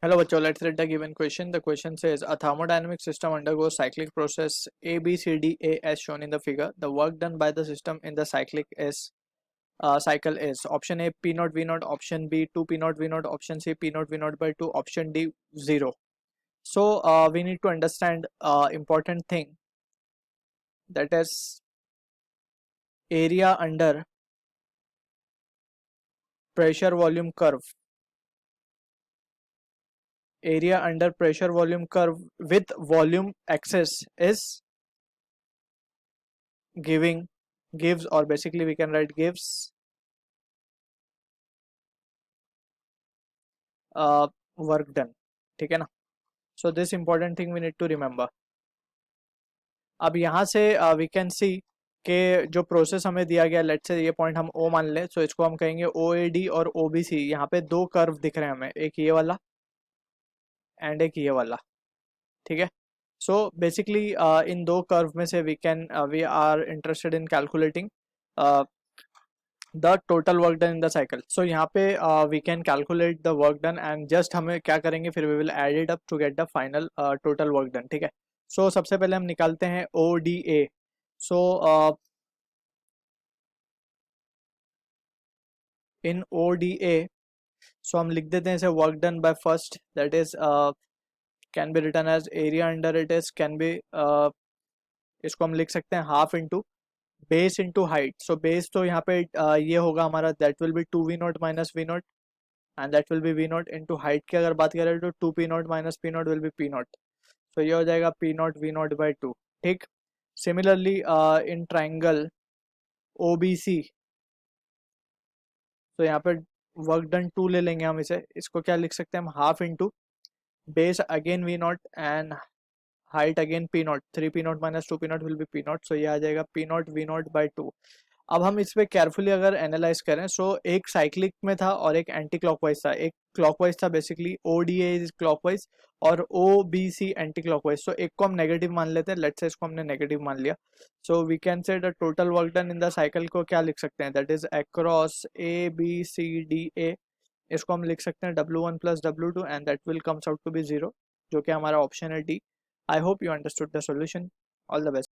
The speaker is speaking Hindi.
Hello, bachcho. Let's read the given question. The question says a thermodynamic system undergoes cyclic process A, B, C, D, A as shown in the figure. The work done by the system in the cycle is option A P naught V naught, option B 2 P naught V naught, option C P naught V naught by 2, option D 0. So we need to understand important thing, that is area under pressure volume curve. Area under pressure volume curve with volume axis is gives, or basically we can write gives work done. ठीक है ना. So this important thing we need to remember. अब यहाँ से we can see कि जो प्रोसेस हमें दिया गया, लेट्स से ये पॉइंट हम O मान लें, सो इसको हम कहेंगे OAD और OBC. यहाँ पे दो कर्व दिख रहे हैं हमें, एक ये वाला एंड एक ये वाला. ठीक है. सो बेसिकली इन दो कर्व में से we are interested in calculating the total work done in the cycle. So यहाँ पे we can calculate the work done and just हमें क्या करेंगे, फिर we will add it up to get the final total work done. ठीक है. सो सबसे पहले हम निकालते हैं ODA. सो इन ODA सो हम लिख देते हैं इसे work done by first, that is can be written as area under it is can be, इसको हम लिख सकते हैं half into base into height. So base तो यहाँ पे ये होगा हमारा, that will be 2V0 minus V0 and that will be V0 into height की अगर बात करें तो 2P0 minus P0 will be P0. सो ये हो जाएगा P0 V0 बाई 2. ठीक. सिमिलरली इन ट्राइंगल OBC, तो यहाँ पे वर्क डन 2 ले लेंगे हम इसे, इसको क्या लिख सकते हैं हम, half into base again V0 and height again P0. 3P0 minus 2P0 will be P0. सो ये आ जाएगा P0 V0 बाई 2. अब हम इस पे केयरफुली अगर एनालाइज करें, सो एक साइक्लिक में था और एक एंटी क्लॉकवाइज था. एक क्लॉकवाइज था बेसिकली, ODA इज क्लॉकवाइज और OBC एंटी क्लॉकवाइज. सो एक को हम नेगेटिव मान लेते हैं, लेट्स से इसको हमने नेगेटिव मान लिया. So we can say the total work done in the cycle को क्या लिख सकते हैं, दैट इज अक्रॉस ABCDA. इसको हम लिख सकते हैं W1 plus W2 and that will comes out to be 0, जो कि हमारा ऑप्शन है D. I hope you understood the solution. All the best.